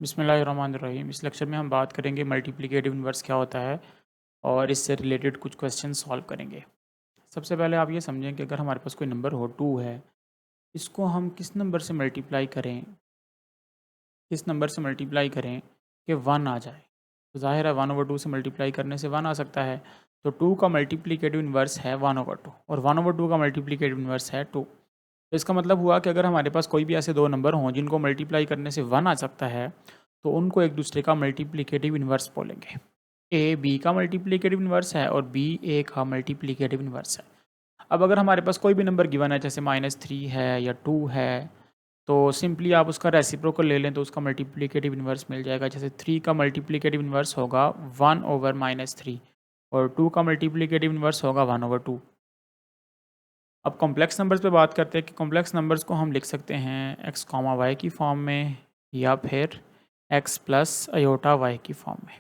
बिस्मिल्लाहिर्रहमानिर्रहीम। इस लेक्चर में हम बात करेंगे मल्टीप्लिकेटिव इन्वर्स क्या होता है और इससे रिलेटेड कुछ क्वेश्चन सॉल्व करेंगे। सबसे पहले आप ये समझें कि अगर हमारे पास कोई नंबर हो 2 है, इसको हम किस नंबर से मल्टीप्लाई करें, किस नंबर से मल्टीप्लाई करें कि 1 आ जाए। तो ज़ाहिर है 1/2 से मल्टीप्लाई करने से 1 आ सकता है। तो 2 का मल्टीप्लिकेटिव इन्वर्स है 1/2 और 1/2 का मल्टीप्लिकेटिव इन्वर्स है 2। तो इसका मतलब हुआ कि अगर हमारे पास कोई भी ऐसे दो नंबर हों जिनको मल्टीप्लाई करने से 1 आ सकता है, तो उनको एक दूसरे का मल्टीप्लिकेटिव इन्वर्स बोलेंगे। ए बी का मल्टीप्लिकेटिव इन्वर्स है और बी ए का मल्टीप्लिकेटिव इन्वर्स है। अब अगर हमारे पास कोई भी नंबर गिवन है, जैसे -3 है या 2 है, तो सिंपली आप उसका रेसिप्रोकल ले लें तो उसका मल्टीप्लिकेटिव इन्वर्स मिल जाएगा। जैसे 3 का मल्टीप्लिकेटिव इन्वर्स होगा 1/-3 और 2 का मल्टीप्लिकेटिव इन्वर्स होगा 1/2। अब कॉम्प्लेक्स नंबर्स पे बात करते हैं कि कॉम्प्लेक्स नंबर्स को हम लिख सकते हैं x, y की फॉर्म में या फिर x प्लस अयोटा y की फॉर्म में।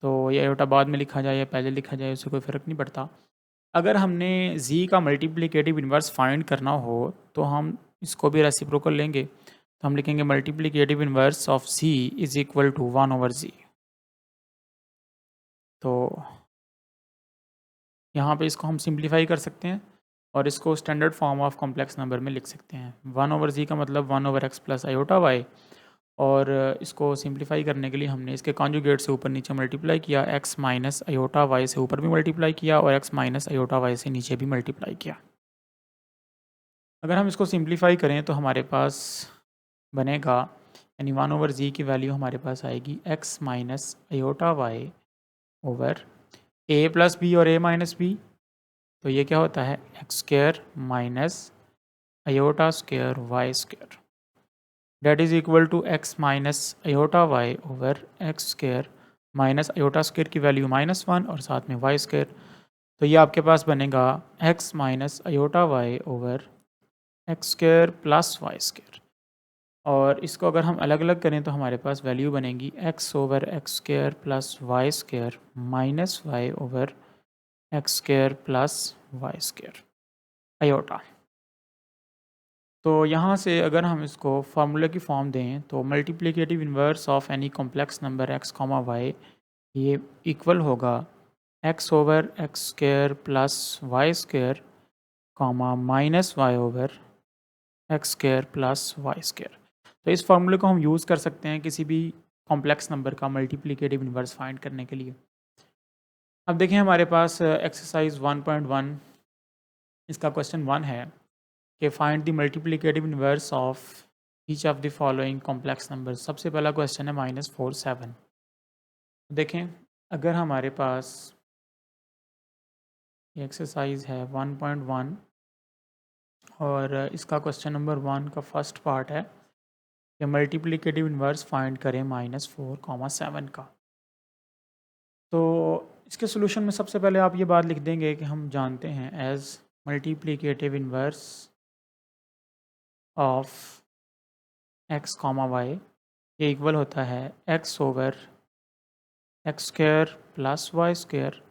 तो ये अयोटा बाद में लिखा जाए या पहले लिखा जाए, उससे कोई फ़र्क नहीं पड़ता। अगर हमने z का मल्टीप्लिकेटिव इन्वर्स फाइंड करना हो तो हम इसको भी रेसिप्रोकल लेंगे। तो हम लिखेंगे multiplicative inverse of z is equal to 1/z। तो यहाँ पे इसको हम सिंप्लीफाई कर सकते हैं और इसको standard form of complex number में लिख सकते हैं। 1/z का मतलब 1/x प्लस अयोटा y, और इसको सिंप्लीफाई करने के लिए हमने इसके कॉन्जुगेट से ऊपर नीचे मल्टीप्लाई किया, x माइनस अयोटा y से ऊपर भी मल्टीप्लाई किया और x माइनस अयोटा y से नीचे भी मल्टीप्लाई किया। अगर हम इसको सिंप्लीफाई करें तो हमारे पास बनेगा, यानी 1/z की वैल्यू हमारे पास आएगी x minus iota y over a plus B और a माइनस बी। तो ये क्या होता है, x square minus iota square y square, that is equal to x minus iota y over x square minus iota square की value -1 और साथ में वाई स्क्र। तो ये आपके पास बनेगा x minus iota y over x square plus y square. और इसको अगर हम अलग अलग करें तो हमारे पास वैल्यू बनेगी x over x square plus y square minus y over x square plus y square iota. तो यहाँ से अगर हम इसको फार्मूले की फॉर्म दें तो multiplicative inverse of any complex number x, y ये इक्वल होगा x over x square plus y square minus y over x square plus y square. तो इस फार्मूले को हम यूज़ कर सकते हैं किसी भी कॉम्प्लेक्स नंबर का मल्टीप्लिकेटिव इन्वर्स फाइंड करने के लिए। अब देखें हमारे पास एक्सरसाइज 1.1, इसका क्वेश्चन 1 है कि find the multiplicative inverse of each of the following complex number. सबसे पहला क्वेश्चन है -4 7। देखें अगर हमारे पास ये एक्सरसाइज है 1.1 और इसका क्वेश्चन नंबर 1 का फर्स्ट पार्ट है कि मल्टीप्लिकेटिव इन्वर्स फाइंड करें -4 7 का। तो इसके सोल्यूशन में सबसे पहले आप ये बात लिख देंगे कि हम जानते हैं as multiplicative inverse of x, y ये इक्वल होता है x over x square plus y square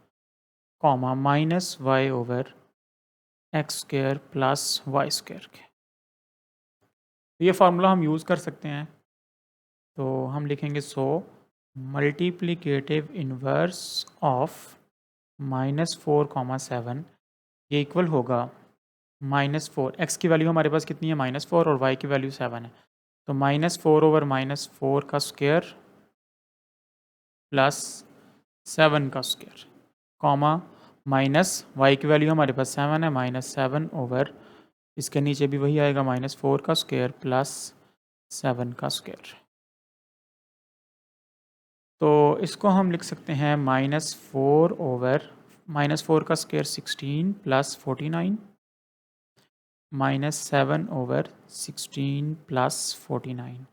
minus y over x square plus y square के। तो ये फार्मूला हम यूज़ कर सकते हैं। तो हम लिखेंगे मल्टीप्लिकेटिव इन्वर्स ऑफ -4 7 ये इक्वल होगा -4, एक्स की वैल्यू हमारे पास कितनी है -4 और वाई की वैल्यू 7 है। तो -4 ओवर -4 का स्क्वायर प्लस 7 का स्क्वायर माइनस वाई की वैल्यू हमारे पास 7 है, -7 ओवर इसके नीचे भी वही आएगा -4 का स्क्वायर प्लस 7 का स्क्वायर। तो इसको हम लिख सकते हैं -4 ओवर -4 का स्क्वायर 16 प्लस 49 -7 ओवर 16 प्लस 49।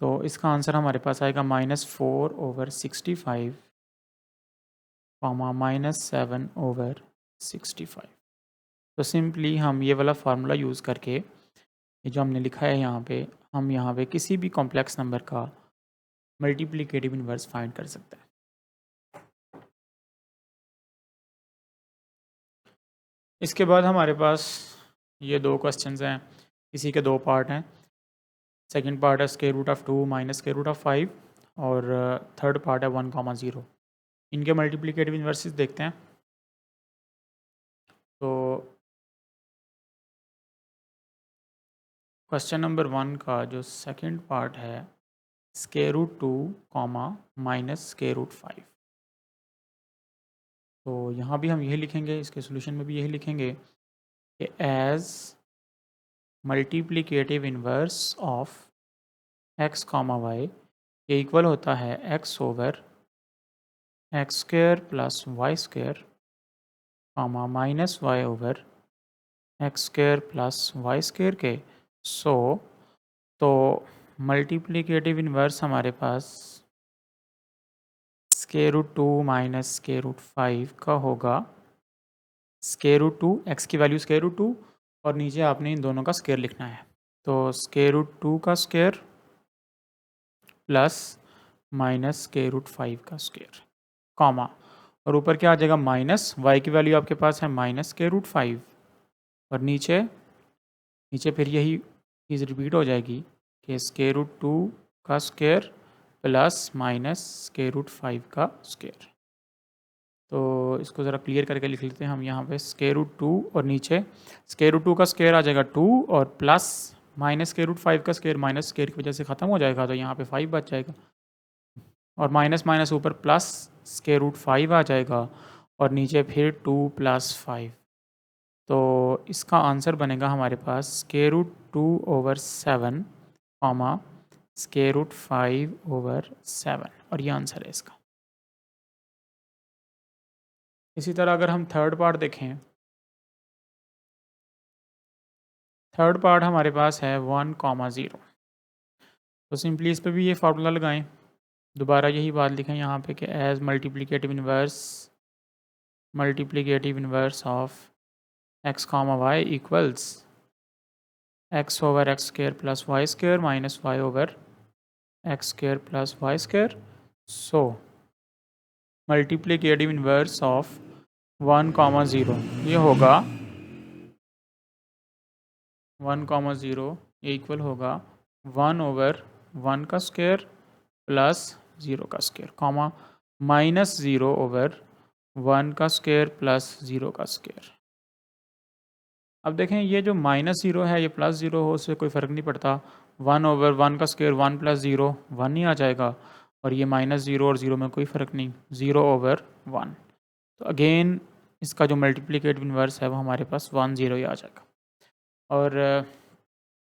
तो इसका आंसर हमारे पास आएगा -4 ओवर 65 -7 ओवर 65। तो सिंपली हम ये वाला फार्मूला यूज़ करके ये जो हमने लिखा है यहाँ पे, हम यहाँ पे किसी भी कॉम्प्लेक्स नंबर का मल्टीप्लिकेटिव इन्वर्स फाइंड कर सकते हैं। इसके बाद हमारे पास ये दो क्वेश्चंस हैं, इसी के दो पार्ट हैं। सेकेंड पार्ट है square root of 2 minus square root of 5 और थर्ड पार्ट है 1,0। इनके मल्टीप्लिकेटिव इन्वर्सेस देखते हैं। तो क्वेश्चन नंबर 1 का जो सेकंड पार्ट है square root 2 comma minus square root 5। तो यहाँ भी हम यही लिखेंगे, इसके सोल्यूशन में भी यही लिखेंगे कि as multiplicative inverse of x comma y ये इक्वल होता है x over x square plus y square comma minus y over x square plus y square के। सो तो मल्टीप्लिकेटिव इन्वर्स हमारे पास square root 2 minus square root 5 का होगा square root 2, x की वैल्यू स्क्वायर रूट 2 और नीचे आपने इन दोनों का स्क्वायर लिखना है। तो स्क्वायर रूट 2 का square plus minus square root 5 का स्क्वायर कॉमा और ऊपर क्या आ जाएगा माइनस वाई की वैल्यू आपके पास है माइनस स्क्वायर रूट 5 और नीचे नीचे फिर यही चीज़ रिपीट हो जाएगी कि स्क्वायर रूट 2 का square plus minus square root 5 का स्क्वायर। तो इसको ज़रा क्लियर करके लिख लेते हैं हम यहाँ पे स्क्वायर रूट 2 और नीचे स्क्वायर रूट 2 का स्क्वायर आ जाएगा 2 और प्लस माइनस स्क्वायर रूट 5 का स्क्वायर माइनस स्क्वायर की वजह से ख़त्म हो जाएगा तो यहाँ पे 5 बच जाएगा और माइनस माइनस ऊपर प्लस स्क्वायर रूट 5 आ जाएगा और नीचे फिर 2 प्लस 5। तो इसका आंसर बनेगा हमारे पास square root 2 over 7 comma square root 5 over 7 और ये आंसर है इसका। इसी तरह अगर हम थर्ड पार्ट देखें, थर्ड पार्ट हमारे पास है 1,0। तो सिंपली इस पर भी ये फार्मूला लगाएं, दोबारा यही बात लिखें यहाँ पे कि as multiplicative inverse of x comma y equals x over x square plus y square minus y over x square plus y square. So multiplicative inverse of 1,0 ये होगा 1,0 ये इक्वल होगा 1 ओवर 1 का स्क्वायर प्लस 0 का square comma minus 0 over 1 का square plus 0 का square. अब देखें ये जो माइनस 0 है ये प्लस 0 हो उससे कोई फ़र्क नहीं पड़ता, 1 ओवर 1 का स्क्वायर 1 प्लस 0 1 ही आ जाएगा और ये माइनस 0 और 0 में कोई फ़र्क नहीं, 0 ओवर 1। तो अगेन इसका जो मल्टीप्लिकेटिव इन्वर्स है वो हमारे पास 1 0 ही आ जाएगा और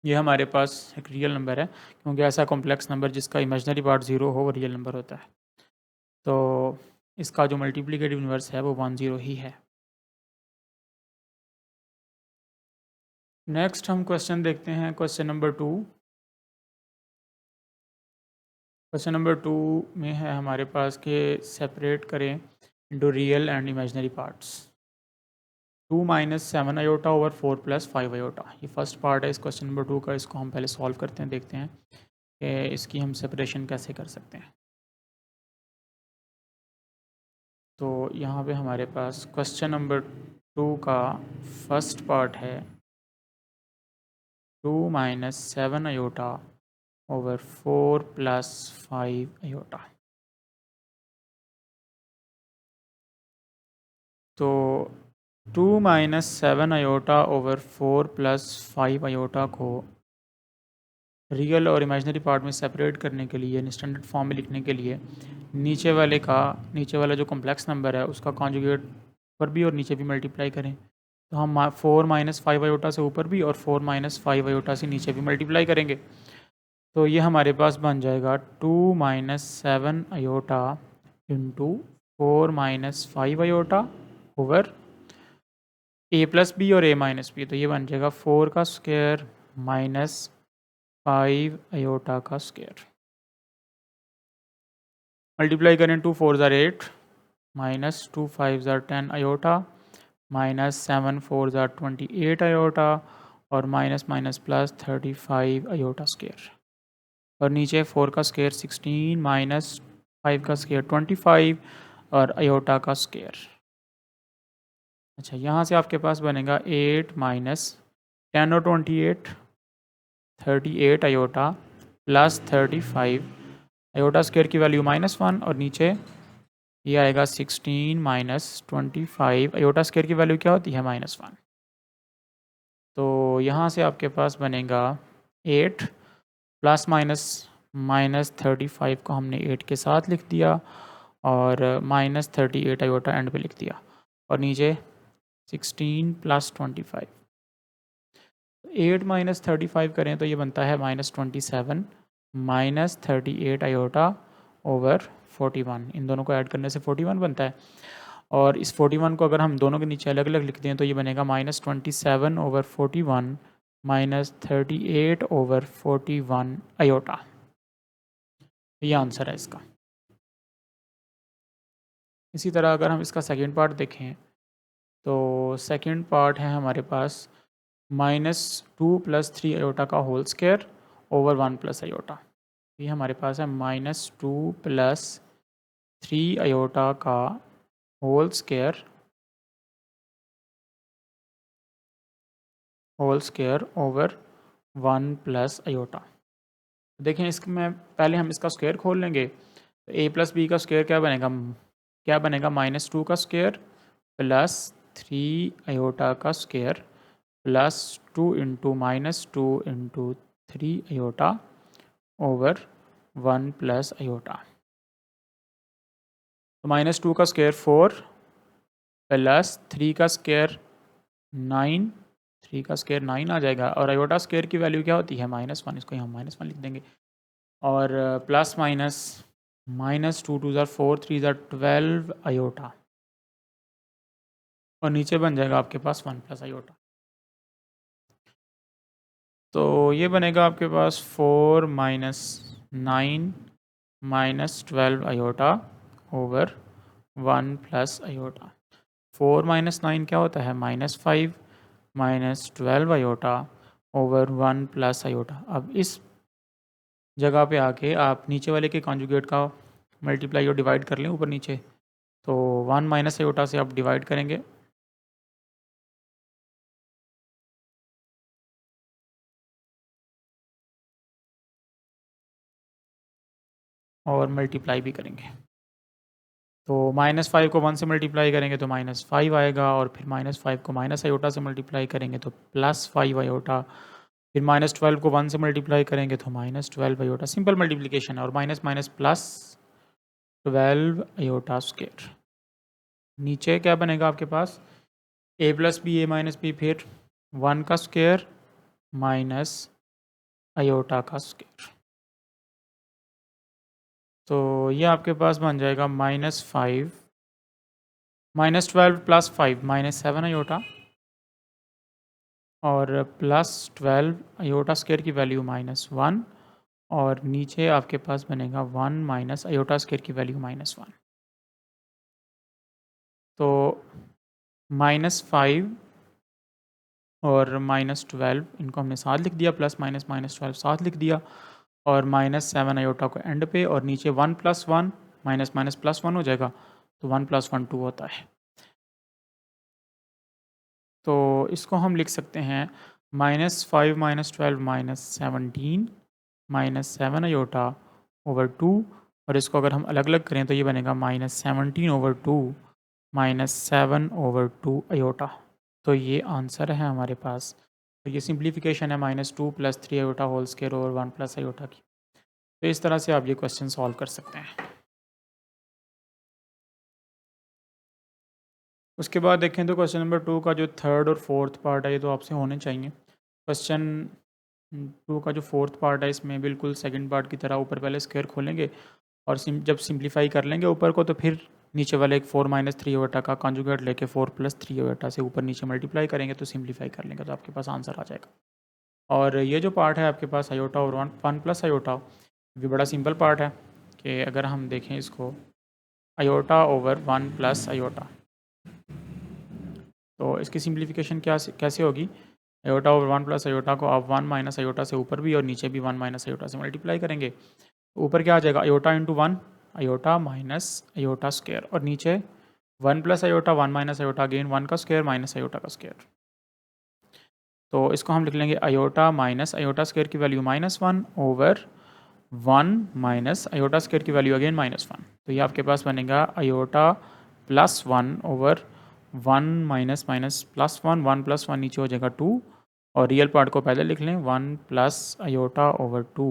ये हमारे पास एक रियल नंबर है क्योंकि ऐसा कॉम्प्लेक्स नंबर जिसका इमेजनरी पार्ट 0 हो वो रियल नंबर होता है। तो इसका जो मल्टीप्लिकेटिव इन्वर्स है वो 1 0 ही है। नेक्स्ट हम क्वेश्चन देखते हैं, क्वेश्चन नंबर 2। क्वेश्चन नंबर 2 में है हमारे पास कि सेपरेट करें into real and imaginary parts 2 minus 7 iota over 4 plus 5 iota. ये फर्स्ट पार्ट है इस क्वेश्चन नंबर 2 का, इसको हम पहले सॉल्व करते हैं, देखते हैं कि इसकी हम सेपरेशन कैसे कर सकते हैं। तो यहाँ पे हमारे पास क्वेश्चन नंबर 2 का फर्स्ट पार्ट है 2 minus 7 iota over 4 plus 5 iota. तो 2 minus 7 iota over 4 plus 5 iota को रियल और इमेजिनरी पार्ट में सेपरेट करने के लिए स्टैंडर्ड फॉर्म में लिखने के लिए नीचे वाला जो कॉम्प्लेक्स नंबर है उसका कॉन्जुगेट ऊपर भी और नीचे भी मल्टीप्लाई करें। तो हम 4 माइनस 5 आयोटा से ऊपर भी और 4 माइनस 5 आयोटा से नीचे भी मल्टीप्लाई करेंगे। तो ये हमारे पास बन जाएगा 2 minus 7 iota into 4 minus 5 iota over A plus B और ए माइनस बी। तो ये बन जाएगा 4 का स्क्वायर माइनस 5 आयोटा का स्क्वायर। मल्टीप्लाई करें 2 4 ज़ार 8 माइनस 2 5 ज़ार 10 आयोटा माइनस 7 4 ज़ार 28 आयोटा और minus minus plus 35 iota square और नीचे 4 का स्क्वायर 16 माइनस 5 का स्क्वायर 25 और आयोटा का स्क्वायर। अच्छा यहाँ से आपके पास बनेगा 8 माइनस 10 और 28 38 आयोटा प्लस 35 आयोटा स्क्वायर की वैल्यू -1 और नीचे ये आएगा 16 माइनस 25 आयोटा स्क्वायर की वैल्यू क्या होती है -1। तो यहाँ से आपके पास बनेगा 8 प्लस माइनस -35 को हमने 8 के साथ लिख दिया और -38 आयोटा एंड पे लिख दिया और नीचे 16 प्लस 25 8 माइनस 35 करें तो ये बनता है -27 -38 आयोटा ओवर 41। इन दोनों को ऐड करने से 41 बनता है और इस 41 को अगर हम दोनों के नीचे अलग अलग लिख दें तो ये बनेगा -27 ओवर 41 -38 ओवर 41 आयोटा। ये आंसर है इसका। इसी तरह अगर हम इसका सेकंड पार्ट देखें तो सेकंड पार्ट है हमारे पास -2 + 3 आयोटा का होल स्क्वायर ओवर 1 + आयोटा। ये हमारे पास है -2 + 3 आयोटा का होल स्क्वायर ओवर 1 + आयोटा। देखें इसमें पहले हम इसका स्क्वायर खोल लेंगे तो a + b का स्क्वायर क्या बनेगा -2 का स्क्वायर प्लस 3 आयोटा का square plus 2 × -2 × 3 iota over 1 + iota. तो -2 का स्क्वायर 4 प्लस 3 का स्क्वायर 9, 3 का स्क्वायर 9 आ जाएगा और आयोटा स्क्वायर की वैल्यू क्या होती है -1, इसको हम -1 लिख देंगे और प्लस माइनस -2 2 ज़ार 4 3 ज़ार 12 आयोटा और नीचे बन जाएगा आपके पास 1 + आयोटा। तो ये बनेगा आपके पास 4 - 9 - 12 आयोटा ओवर 1 + आयोटा। 4 - 9 क्या होता है -5 -12 आयोटा ओवर 1 + आयोटा। अब इस जगह पे आके आप नीचे वाले के कॉन्जुगेट का मल्टीप्लाई और डिवाइड कर लें ऊपर नीचे। तो 1 - आयोटा से आप डिवाइड करेंगे और मल्टीप्लाई भी करेंगे। तो -5 को 1 से मल्टीप्लाई करेंगे तो -5 आएगा और फिर -5 को माइनस आयोटा से मल्टीप्लाई करेंगे तो +5 आयोटा, फिर -12 को 1 से मल्टीप्लाई करेंगे तो -12 आयोटा। सिंपल मल्टीप्लिकेशन है और minus minus plus 12 iota square. नीचे क्या बनेगा आपके पास a + b a - b फिर 1 का स्क्वायर माइनस आयोटा का स्क्वायर। तो ये आपके पास बन जाएगा -5 -12 + 5 -7 आयोटा और +12 आयोटा स्क्वायर की वैल्यू -1 और नीचे आपके पास बनेगा 1 माइनस आयोटा स्क्वायर की वैल्यू -1। तो -5 और -12 इनको हमने साथ लिख दिया, प्लस माइनस -12 साथ लिख दिया और -7 आयोटा को एंड पे और नीचे 1 + 1 माइनस माइनस +1 हो जाएगा तो 1 + 1 2 होता है। तो इसको हम लिख सकते हैं -5 -12 -17 -7 आयोटा ओवर 2 और इसको अगर हम अलग अलग करें तो ये बनेगा -17 ओवर 2 -7 ओवर 2 आयोटा। तो ये आंसर है हमारे पास। तो ये सिंप्लीफिकेशन है -2 + 3 iota whole square over 1 + iota की। तो इस तरह से आप ये क्वेश्चन सॉल्व कर सकते हैं। उसके बाद देखें तो क्वेश्चन नंबर 2 का जो थर्ड और फोर्थ पार्ट है ये तो आपसे होने चाहिए। क्वेश्चन 2 का जो फोर्थ पार्ट है इसमें बिल्कुल सेकंड पार्ट की तरह ऊपर पहले स्क्वायर खोलेंगे और जब सिंप्लीफाई कर लेंगे ऊपर को तो फिर नीचे वाले एक 4 - 3 आयोटा का कॉन्जुगेट लेके 4 + 3 आयोटा से ऊपर नीचे मल्टीप्लाई करेंगे तो सिंप्लीफाई कर लेंगे तो आपके पास आंसर आ जाएगा। और ये जो पार्ट है आपके पास आयोटा और 1 + आयोटा भी बड़ा सिंपल पार्ट है कि अगर हम देखें इसको आयोटा ओवर 1 + आयोटा तो इसकी सिंप्लीफिकेशन क्या कैसे होगी। आयोटा ओवर 1 + आयोटा को आप 1 - आयोटा से ऊपर भी और नीचे भी 1 - आयोटा से मल्टीप्लाई करेंगे। ऊपर क्या आ जाएगा iota × 1 iota minus iota square और नीचे 1 + आयोटा 1 - आयोटा अगेन 1 का स्क्वायर माइनस आयोटा का स्क्वायर। तो इसको हम लिख लेंगे आयोटा माइनस आयोटा स्क्वायर की value -1 over 1 minus iota square की वैल्यू अगेन -1, तो ये आपके पास बनेगा आयोटा +1 ओवर 1 माइनस माइनस +1, 1 + 1 नीचे हो जाएगा 2, और रियल पार्ट को पहले लिख लें 1 + आयोटा ओवर 2,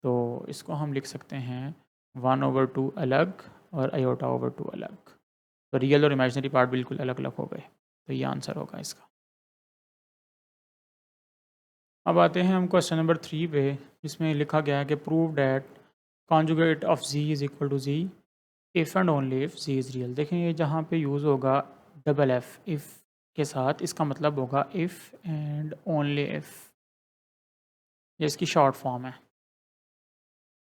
तो इसको हम लिख सकते हैं 1/2 अलग और आयोटा ओवर 2 अलग, तो रियल और इमेजिनरी पार्ट बिल्कुल अलग अलग हो गए, तो ये आंसर होगा इसका। अब आते हैं हम क्वेश्चन नंबर 3 पे, जिसमें लिखा गया है कि prove that conjugate of z is equal to z if and only if z is real. देखें ये जहाँ पे यूज़ होगा डबल f इफ़ के साथ, इसका मतलब होगा इफ़ एंड ओनली इफ़, ये इसकी शॉर्ट फॉर्म है।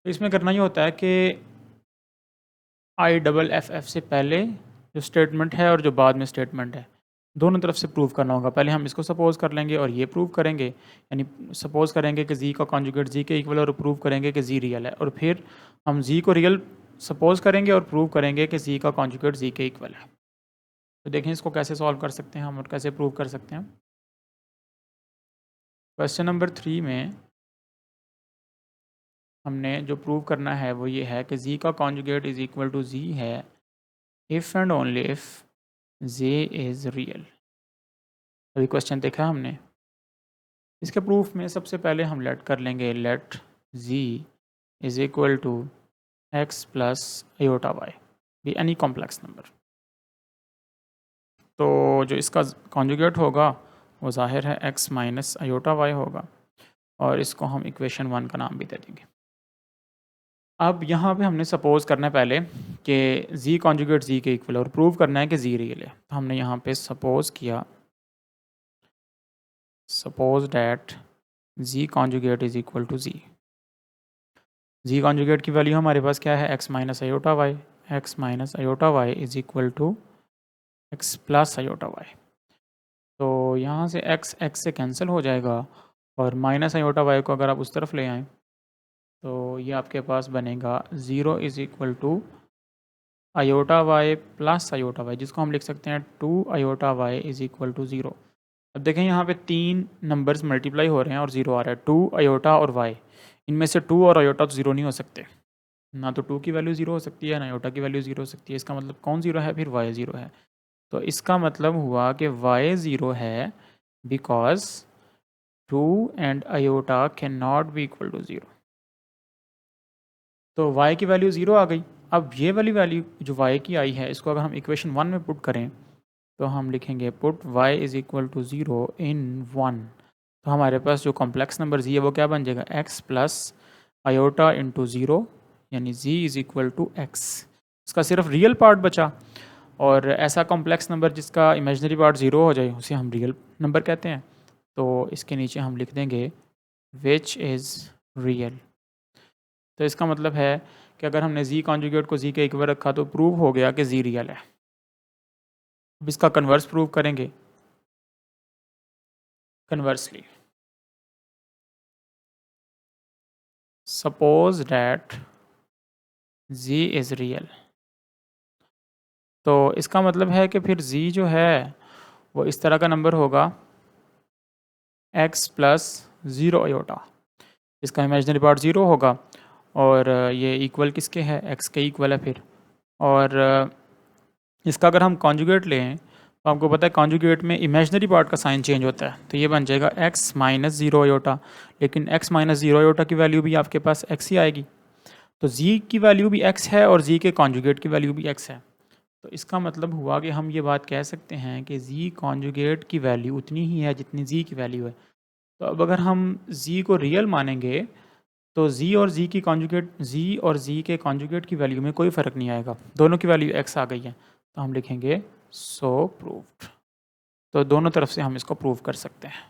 तो इसमें करना ये होता है कि IFF से पहले जो स्टेटमेंट है और जो बाद में स्टेटमेंट है, दोनों तरफ से प्रूव करना होगा। पहले हम इसको सपोज़ कर लेंगे और ये प्रूव करेंगे, यानी सपोज़ करेंगे कि जी का कॉन्जुगेट जी के इक्वल और प्रूव करेंगे कि जी रियल है, और फिर हम जी को रियल सपोज़ करेंगे और प्रूव करेंगे कि जी का कॉन्जुगेट जी के इक्वल है। तो देखें इसको कैसे सॉल्व कर सकते हैं हम और कैसे प्रूव कर सकते हैं। क्वेश्चन नंबर 3 में हमने जो प्रूव करना है वो ये है कि जी का कॉन्जुगेट इज़ इक्वल टू जी है if and only if J is real. अभी क्वेश्चन देखा हमने, इसके प्रूफ में सबसे पहले हम लेट कर लेंगे let z is equal to x plus iota y be any complex number. तो जो इसका कॉन्जुगेट होगा वो जाहिर है एक्स माइनस आयोटा वाई होगा, और इसको हम इक्वेशन 1 का नाम भी दे देंगे। अब यहाँ पे हमने सपोज़ करना है पहले कि जी कॉन्जुगेट जी के इक्वल और प्रूव करना है कि जी रियल है। तो हमने यहाँ पे सपोज़ किया suppose that z conjugate is equal to z. Z conjugate की वैल्यू हमारे पास क्या है, x minus iota y, x minus iota y is equal to x plus iota y. तो यहाँ से एक्स एक्स से कैंसिल हो जाएगा, और माइनस आयोटा वाई को अगर आप उस तरफ ले आएँ तो ये आपके पास बनेगा 0 is equal to iota y plus iota y, जिसको हम लिख सकते हैं 2 iota y is equal to 0। अब देखें यहाँ पे 3 नंबर्स मल्टीप्लाई हो रहे हैं और 0 आ रहा है, 2 आयोटा और वाई, इनमें से 2 और आयोटा तो 0 नहीं हो सकते, ना तो 2 की वैल्यू 0 हो सकती है ना आयोटा की वैल्यू 0 हो सकती है। इसका मतलब कौन 0 है, फिर वाई 0 है। तो इसका मतलब हुआ कि वाई 0 है because 2 and iota can not be equal to 0। तो y की वैल्यू 0 आ गई। अब ये वाली वैल्यू जो y की आई है, इसको अगर हम इक्वेशन 1 में पुट करें तो हम लिखेंगे put y is equal to 0 in 1। तो हमारे पास जो कॉम्प्लेक्स नंबर z है वो क्या बन जाएगा, x प्लस आयोटा इंटू 0, यानी z is equal to x। इसका सिर्फ रियल पार्ट बचा, और ऐसा कॉम्प्लेक्स नंबर जिसका इमेजिनरी पार्ट 0 हो जाए उसे हम रियल नंबर कहते हैं। तो इसके नीचे हम लिख देंगे विच इज़ रियल। तो इसका मतलब है कि अगर हमने जी कॉन्जुगेट को जी के इक्वल रखा तो प्रूव हो गया कि जी रियल है। अब इसका कन्वर्स प्रूव करेंगे। Conversely suppose that z is real, तो इसका मतलब है कि फिर जी जो है वो इस तरह का नंबर होगा x प्लस 0 आयोटा, इसका इमेजिनरी पार्ट 0 होगा, और ये इक्वल किसके है, x के इक्वल है फिर। और इसका अगर हम कॉन्जुगेट लें तो आपको पता है कॉन्जुगेट में इमेजिनरी पार्ट का साइन चेंज होता है, तो ये बन जाएगा x माइनस 0 आयोटा, लेकिन x माइनस 0 आयोटा की वैल्यू भी आपके पास x ही आएगी। तो z की वैल्यू भी x है और z के कॉन्जुगेट की वैल्यू भी x है। तो इसका मतलब हुआ कि हम ये बात कह सकते हैं कि z कॉन्जुगेट की वैल्यू उतनी ही है जितनी z की वैल्यू है। तो अब अगर हम z को रियल मानेंगे तो z और z की कॉन्जुगेट, z और z के कॉन्जुगेट की वैल्यू में कोई फ़र्क नहीं आएगा, दोनों की वैल्यू x आ गई है। तो हम लिखेंगे सो प्रूव्ड। तो दोनों तरफ से हम इसको प्रूव कर सकते हैं।